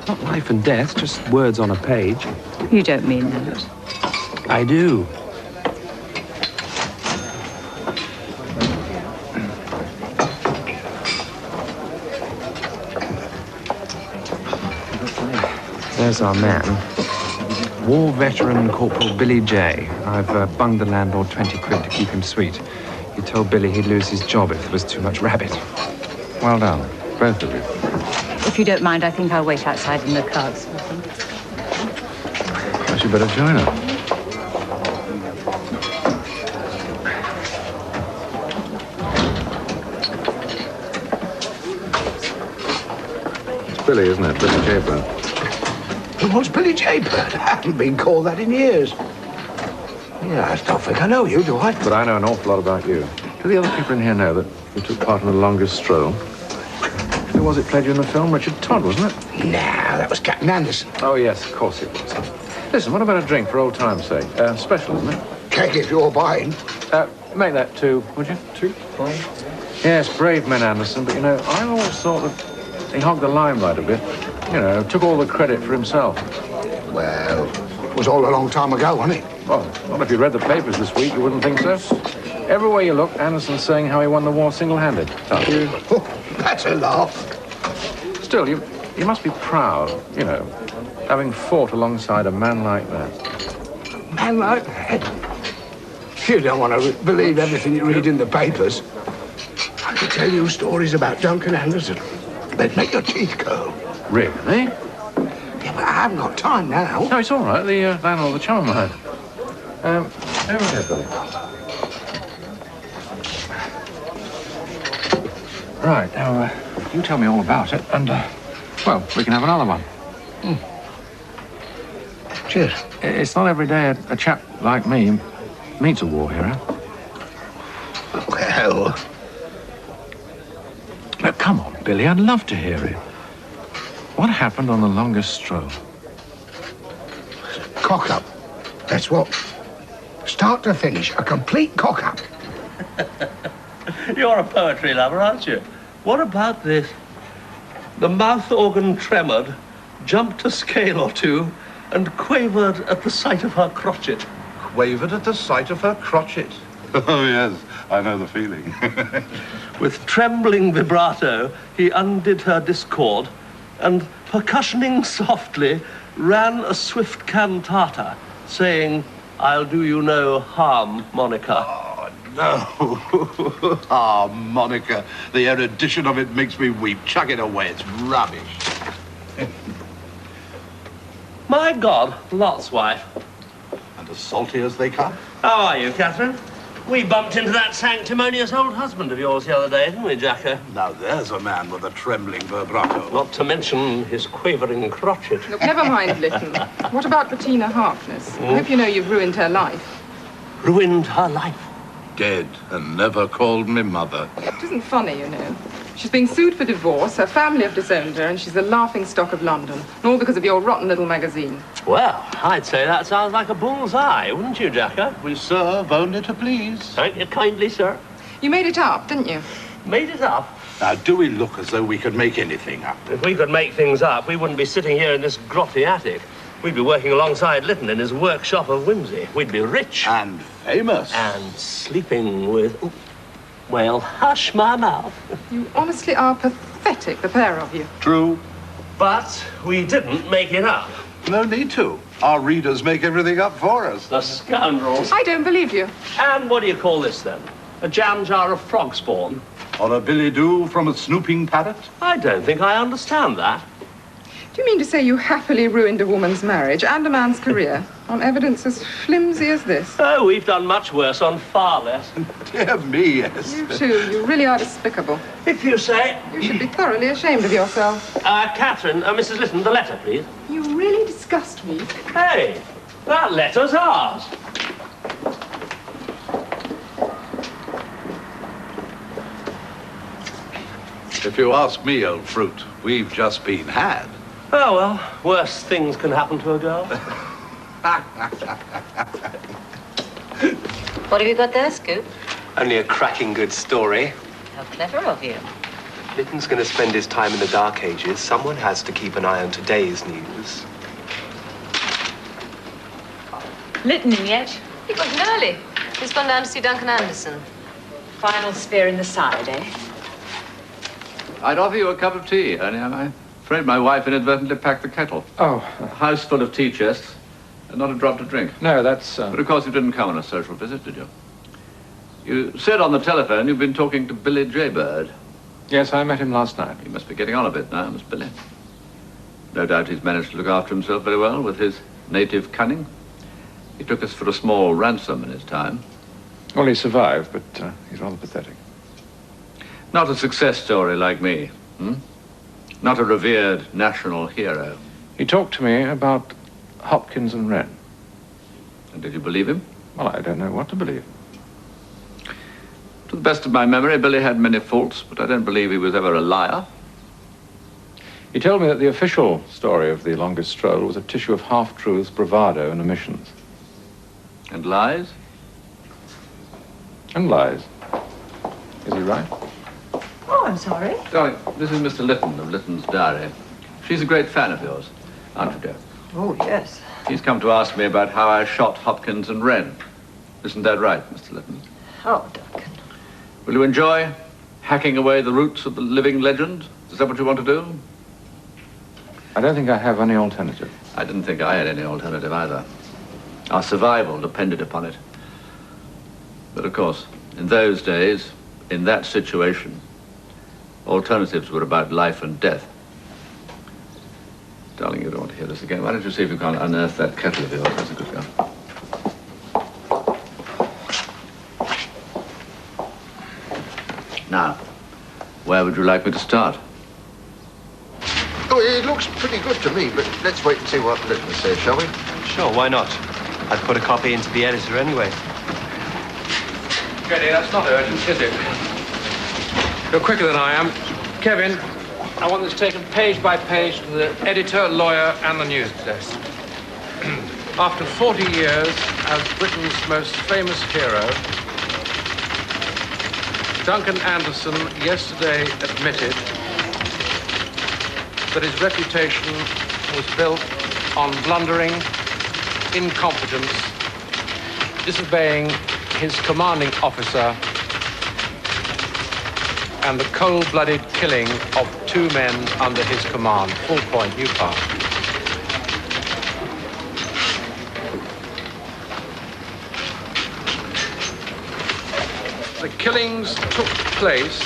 Not life and death, just words on a page. You don't mean that. I do. There's our man. War veteran Corporal Billy Jay. I've bunged the landlord 20 quid to keep him sweet. He told Billy he'd lose his job if there was too much rabbit. Well done, both of you. If you don't mind, I think I'll wait outside in the carts. Perhaps you better join her. It's Billy, isn't it? Billy Jaybird. What's Billy Jaybird? I haven't been called that in years. Yeah, I don't think I know you, do I? But I know an awful lot about you. Do the other people in here know that you took part in the longest stroll? Who was it played you in the film? Richard Todd, wasn't it? Nah, that was Captain Anderson. Oh, yes, of course it was. Listen, what about a drink for old time's sake? Special, isn't it? Keg if you're buying. Make that 2, would you? 2? Yes, brave man Anderson, but, you know, I always thought that he hogged the limelight a bit. You know, took all the credit for himself. Well, it was all a long time ago, wasn't it? Well, not if you read the papers this week, you wouldn't think so. Everywhere you look, Anderson's saying how he won the war single-handed. Oh, that's a laugh. Still, you must be proud, you know, having fought alongside a man like that. Man like that? You don't want to believe everything you read in the papers. I could tell you stories about Duncan Anderson. They'd make your teeth curl. Really? Yeah, but I haven't got time now. No, it's all right. The landlord, the chum of mine. Over here, Billy. Right, now, you tell me all about it, and, well, we can have another one. Cheers. It's not every day a chap like me meets a war hero. Well... Now, come on, Billy, I'd love to hear it. What happened on the longest stroll? Cock-up. That's what. Start to finish, a complete cock-up. You're a poetry lover, aren't you? What about this? The mouth organ tremored, jumped a scale or two, and quavered at the sight of her crotchet. Quavered at the sight of her crotchet. Oh, yes, I know the feeling. With trembling vibrato, he undid her discord, and percussioning softly, ran a swift cantata, saying, "I'll do you no harm, Monica." Oh, no. Ah, Monica, the erudition of it makes me weep. Chuck it away, it's rubbish. My God, Lot's wife. And as salty as they come? How are you, Catherine? We bumped into that sanctimonious old husband of yours the other day, didn't we, Jacko? Now there's a man with a trembling vibrato. Not to mention his quavering crotchet. Look, never mind, Lytton. What about Bettina Harkness? I hope you know you've ruined her life. Ruined her life? Dead and never called me mother. It isn't funny, you know. She's being sued for divorce, her family have disowned her, and she's the laughingstock of London. And all because of your rotten little magazine. Well, I'd say that sounds like a bull's eye, wouldn't you, Jacko? We serve only to please. Thank you kindly, sir. You made it up, didn't you? Made it up? Now, do we look as though we could make anything up? If we could make things up, we wouldn't be sitting here in this grotty attic. We'd be working alongside Lytton in his workshop of whimsy. We'd be rich. And famous. And sleeping with... Well, hush my mouth. You honestly are pathetic, the pair of you. True. But we didn't make it up. No need to. Our readers make everything up for us. The scoundrels. I don't believe you. And what do you call this, then? A jam jar of frog spawn? Or a billy-doo from a snooping parrot? I don't think I understand that. Do you mean to say you happily ruined a woman's marriage and a man's career on evidence as flimsy as this? Oh, we've done much worse on far less. Dear me, yes. You too. You really are despicable. If you say. You should be thoroughly ashamed of yourself. Catherine, Mrs. Lytton, the letter, please. You really disgust me. Hey, that letter's ours. If you ask me, old fruit, we've just been had. Oh, well, worse things can happen to a girl. What have you got there, Scoop? Only a cracking good story. How clever of you. Lytton's going to spend his time in the Dark Ages. Someone has to keep an eye on today's news. Lytton in yet? He got in early. He's gone down to see Duncan Anderson. Final spear in the side, eh? I'd offer you a cup of tea, only I'm afraid my wife inadvertently packed the kettle. Oh. A house full of tea chests, and not a drop to drink. No, that's... But of course you didn't come on a social visit, did you? You said on the telephone you've been talking to Billy Jaybird. Yes, I met him last night. He must be getting on a bit now, Miss Billy. No doubt he's managed to look after himself very well with his native cunning. He took us for a small ransom in his time. Well, he survived, but he's rather pathetic. Not a success story like me, hmm? Not a revered national hero. He talked to me about Hopkins and Wren. And did you believe him? Well, I don't know what to believe. To the best of my memory, Billy had many faults, but I don't believe he was ever a liar. He told me that the official story of the longest stroll was a tissue of half-truths, bravado, and omissions. And lies? And lies. Is he right? Oh, I'm sorry. Darling, this is Mr. Lytton of Lytton's Diary. She's a great fan of yours, aren't you, dear? Oh, yes. She's come to ask me about how I shot Hopkins and Wren. Isn't that right, Mr. Lytton? Oh, Duncan. Will you enjoy hacking away the roots of the living legend? Is that what you want to do? I don't think I have any alternative. I didn't think I had any alternative either. Our survival depended upon it. But of course, in those days, in that situation, alternatives were about life and death. Darling, you don't want to hear this again. Why don't you see if you can unearth that kettle of yours? That's a good girl. Now, where would you like me to start? Oh, it looks pretty good to me, but let's wait and see what Lytton says, shall we? Sure, why not? I'd put a copy into the editor anyway. Jenny, that's not urgent, is it? You're quicker than I am. Kevin, I want this taken page by page to the editor, lawyer, and the news desk. After 40 years as Britain's most famous hero, Duncan Anderson yesterday admitted that his reputation was built on blundering, incompetence, disobeying his commanding officer, and the cold-blooded killing of 2 men under his command. Full point, you pass. The killings took place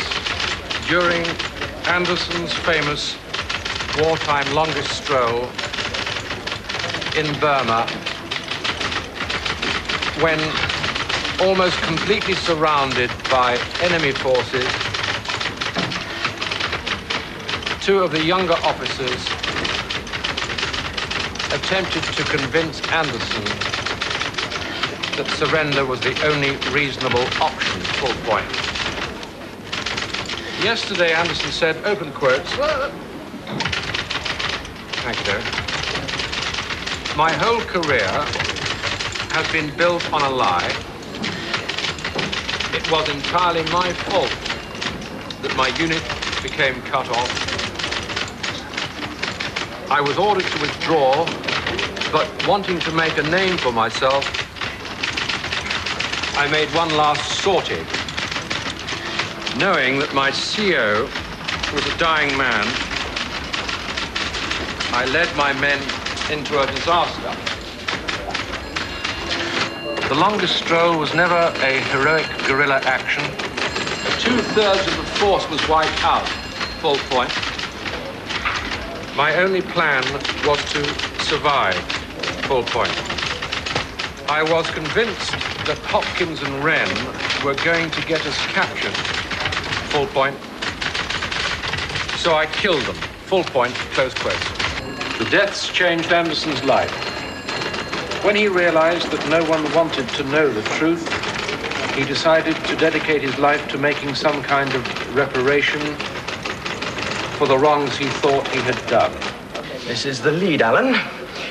during Anderson's famous wartime longest stroll in Burma, when almost completely surrounded by enemy forces, two of the younger officers attempted to convince Anderson that surrender was the only reasonable option, full point. Yesterday, Anderson said, open quotes, thank you, my whole career has been built on a lie. It was entirely my fault that my unit became cut off. I was ordered to withdraw, but wanting to make a name for myself, I made one last sortie, knowing that my CO was a dying man. I led my men into a disaster. The longest stroll was never a heroic guerrilla action. 2/3 of the force was wiped out, full point. My only plan was to survive, full point. I was convinced that Hopkins and Wren were going to get us captured, full point. So I killed them, full point, close quotes. The deaths changed Anderson's life. When he realized that no one wanted to know the truth, he decided to dedicate his life to making some kind of reparation for the wrongs he thought he had done. This is the lead, Alan.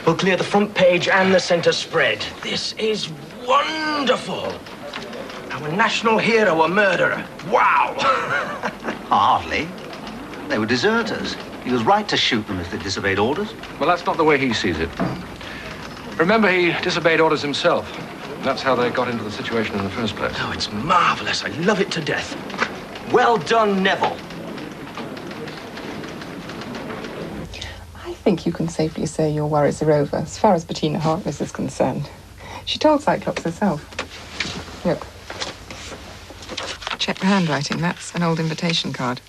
We'll clear the front page and the center spread. This is wonderful. Our national hero, a murderer. Wow! Hardly. They were deserters. He was right to shoot them if they disobeyed orders. Well, that's not the way he sees it. Remember, he disobeyed orders himself. That's how they got into the situation in the first place. Oh, it's marvelous. I love it to death. Well done, Neville. I think you can safely say your worries are over, as far as Bettina Harkness is concerned. She told Cyclops herself. Look. Check the handwriting. That's an old invitation card.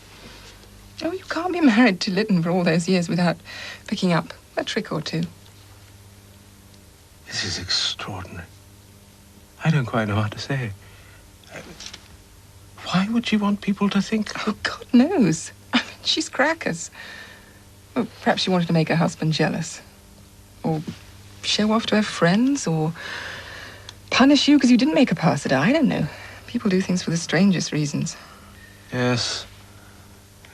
Oh, you can't be married to Lytton for all those years without picking up a trick or two. This is extraordinary. I don't quite know what to say. Why would she want people to think... Oh, God knows. I mean, she's crackers. Well, perhaps she wanted to make her husband jealous. Or show off to her friends, or punish you because you didn't make her pass it. I don't know. People do things for the strangest reasons. Yes.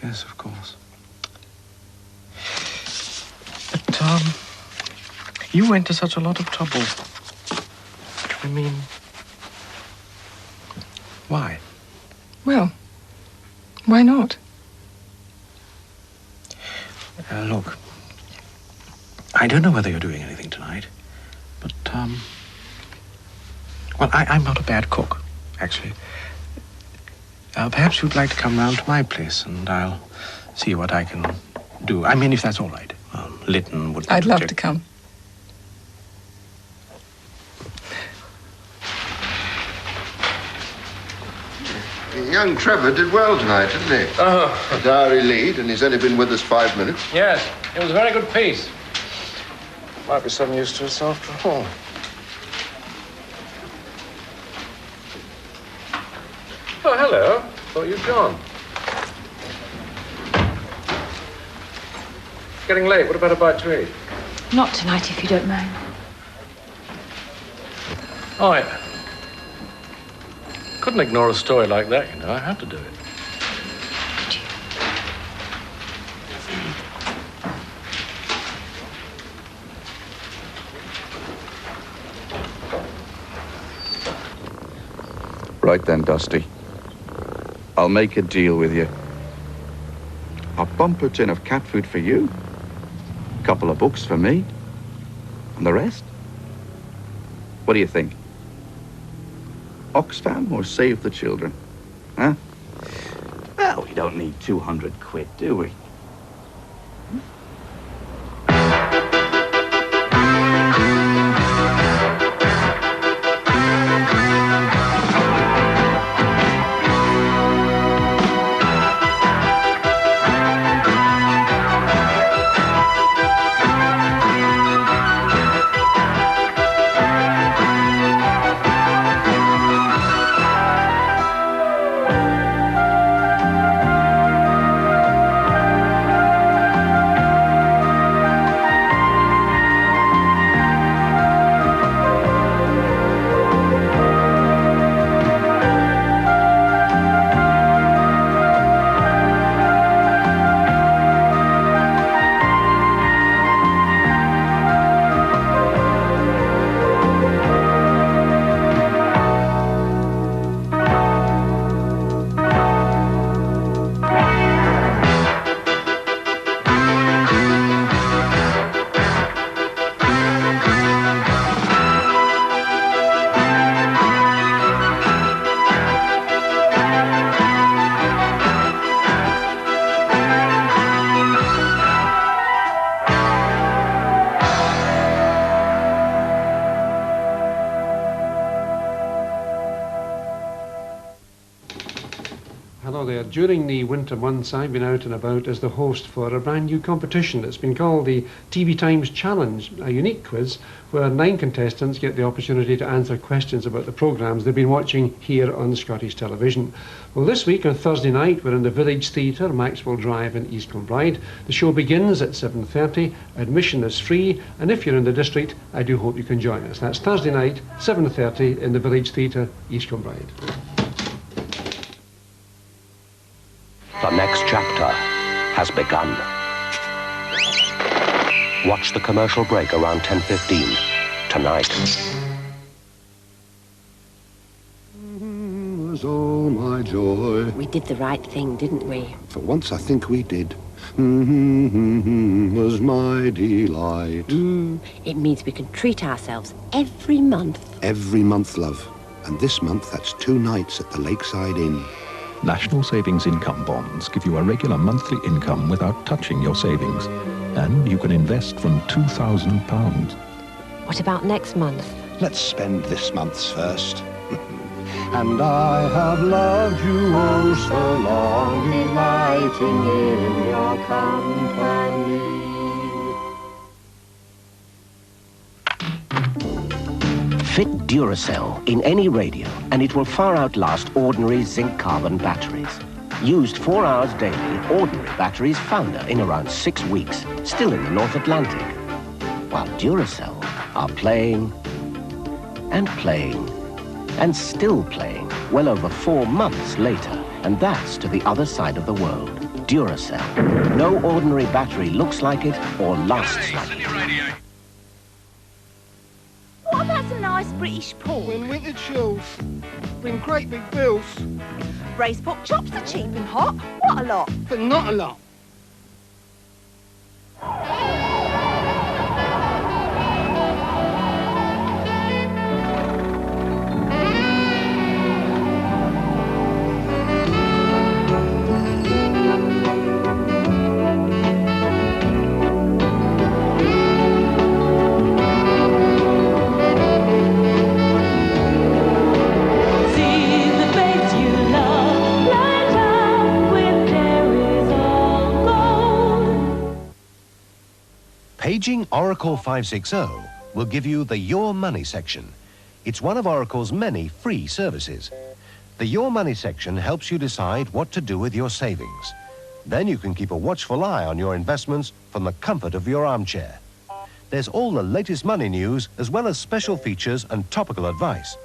Yes, of course. But, you went to such a lot of trouble. I mean, why? Well, why not? Look, I don't know whether you're doing anything tonight, but, well, I'm not a bad cook, actually. Perhaps you'd like to come round to my place, and I'll see what I can do. I mean, if that's all right. Lytton would... I'd love to come. Young Trevor did well tonight, didn't he? Oh. A diary lead, and he's only been with us 5 minutes. Yes, it was a very good piece. Might be some use to us after all. Oh, hello. Thought you'd gone. It's getting late. What about a bite to eat? Not tonight, if you don't mind. All right. Couldn't ignore a story like that, you know. I had to do it. Right then, Dusty. I'll make a deal with you. A bumper tin of cat food for you, a couple of books for me, and the rest? What do you think? Oxfam or Save the Children? Huh? Well, we don't need 200 quid, do we? Hello there. During the winter months, I've been out and about as the host for a brand new competition. It's been called the TV Times Challenge, a unique quiz where 9 contestants get the opportunity to answer questions about the programmes they've been watching here on Scottish television. Well, this week on Thursday night, we're in the Village Theatre, Maxwell Drive in East Kilbride. The show begins at 7:30. Admission is free, and if you're in the district, I do hope you can join us. That's Thursday night, 7:30 in the Village Theatre, East Kilbride. The next chapter has begun. Watch the commercial break around 10:15 tonight. Was all my joy. We did the right thing, didn't we? For once I think we did. Was my delight. It means we can treat ourselves every month. Every month, love. And this month, that's 2 nights at the Lakeside Inn. National Savings Income Bonds give you a regular monthly income without touching your savings. And you can invest from £2,000. What about next month? Let's spend this month's first. And I have loved you oh so long, delighting in your company. Fit Duracell in any radio and it will far outlast ordinary zinc-carbon batteries. Used 4 hours daily, ordinary batteries founder in around 6 weeks, still in the North Atlantic. While Duracell are playing and playing and still playing well over 4 months later, and that's to the other side of the world. Duracell. No ordinary battery looks like it or lasts like it. What about some nice British pork? When winter chills, bring great big bills. Braised pork chops are cheap and hot. What a lot. But not a lot. Paging Oracle 560 will give you the Your Money section. It's one of Oracle's many free services. The Your Money section helps you decide what to do with your savings. Then you can keep a watchful eye on your investments from the comfort of your armchair. There's all the latest money news as well as special features and topical advice,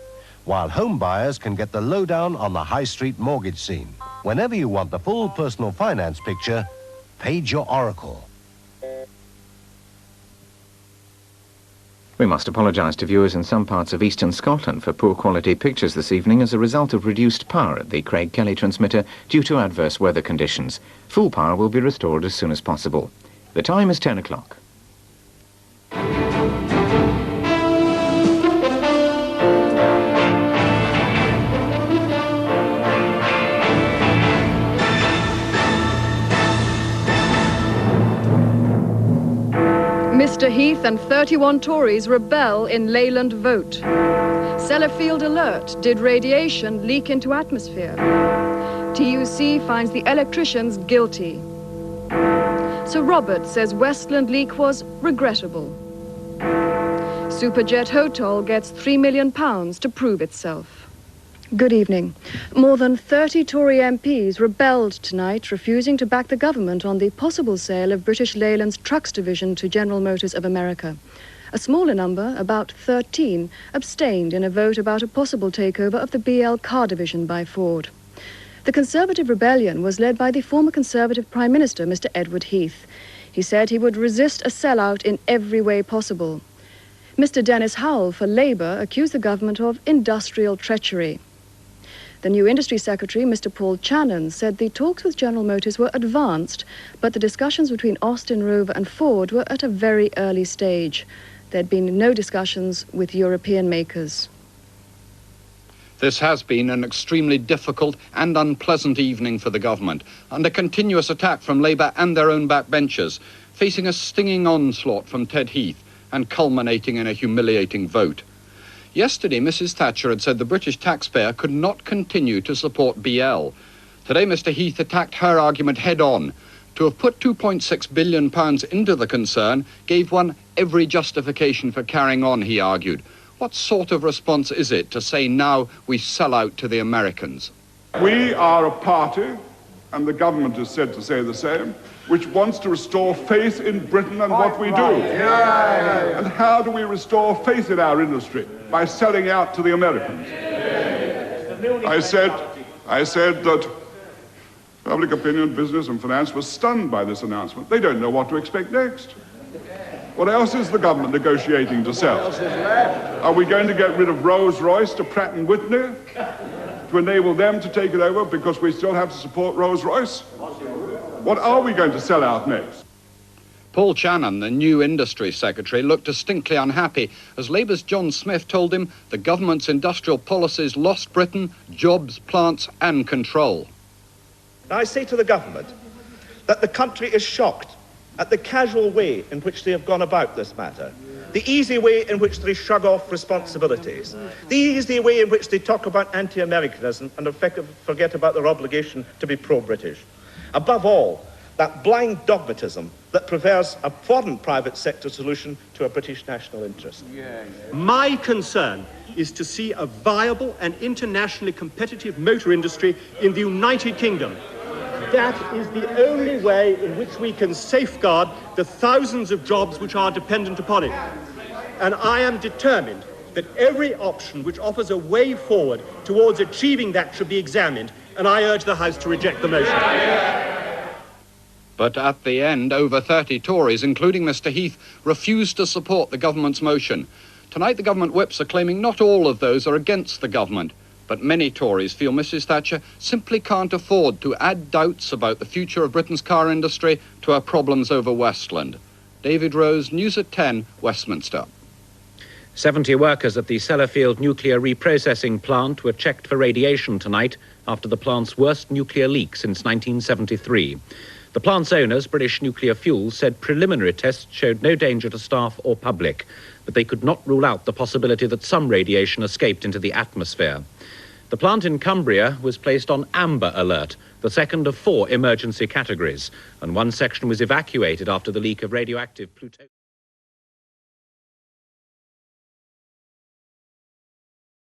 while home buyers can get the lowdown on the high street mortgage scene. Whenever you want the full personal finance picture, page your Oracle. We must apologise to viewers in some parts of eastern Scotland for poor quality pictures this evening as a result of reduced power at the Craig Kelly transmitter due to adverse weather conditions. Full power will be restored as soon as possible. The time is 10 o'clock. Mr. Heath and 31 Tories rebel in Leyland vote. Sellafield alert, did radiation leak into atmosphere? TUC finds the electricians guilty. Sir Robert says Westland leak was regrettable. Superjet Hotel gets £3 million to prove itself. Good evening. More than 30 Tory MPs rebelled tonight, refusing to back the government on the possible sale of British Leyland's trucks division to General Motors of America. A smaller number, about 13, abstained in a vote about a possible takeover of the BL car division by Ford. The Conservative rebellion was led by the former Conservative Prime Minister, Mr. Edward Heath. He said he would resist a sellout in every way possible. Mr. Dennis Howell for Labour accused the government of industrial treachery. The new Industry Secretary, Mr. Paul Channon, said the talks with General Motors were advanced, but the discussions between Austin Rover and Ford were at a very early stage. There'd been no discussions with European makers. This has been an extremely difficult and unpleasant evening for the government, under continuous attack from Labour and their own backbenchers, facing a stinging onslaught from Ted Heath and culminating in a humiliating vote. Yesterday, Mrs. Thatcher had said the British taxpayer could not continue to support BL. Today, Mr. Heath attacked her argument head-on. To have put £2.6 billion into the concern gave one every justification for carrying on, he argued. What sort of response is it to say now we sell out to the Americans? We are a party, and the government is said to say the same, which wants to restore faith in Britain and what we do. And how do we restore faith in our industry? By selling out to the Americans. I said that public opinion, business and finance was stunned by this announcement. They don't know what to expect next. What else is the government negotiating to sell? Are we going to get rid of Rolls-Royce to Pratt & Whitney to enable them to take it over because we still have to support Rolls-Royce? What are we going to sell out next? Paul Channon, the new industry secretary, looked distinctly unhappy as Labour's John Smith told him the government's industrial policies lost Britain jobs, plants and control. Now, I say to the government that the country is shocked at the casual way in which they have gone about this matter, the easy way in which they shrug off responsibilities, the easy way in which they talk about anti-Americanism and effectively forget about their obligation to be pro-British. Above all, that blind dogmatism that prefers a foreign private sector solution to a British national interest. My concern is to see a viable and internationally competitive motor industry in the United Kingdom. That is the only way in which we can safeguard the thousands of jobs which are dependent upon it. And I am determined that every option which offers a way forward towards achieving that should be examined, and I urge the House to reject the motion. But at the end, over 30 Tories, including Mr. Heath, refused to support the government's motion. Tonight, the government whips are claiming not all of those are against the government. But many Tories feel Mrs. Thatcher simply can't afford to add doubts about the future of Britain's car industry to her problems over Westland. David Rose, News at 10, Westminster. 70 workers at the Sellafield nuclear reprocessing plant were checked for radiation tonight after the plant's worst nuclear leak since 1973. The plant's owners, British Nuclear Fuels, said preliminary tests showed no danger to staff or public, but they could not rule out the possibility that some radiation escaped into the atmosphere. The plant in Cumbria was placed on amber alert, the second of 4 emergency categories, and one section was evacuated after the leak of radioactive plutonium.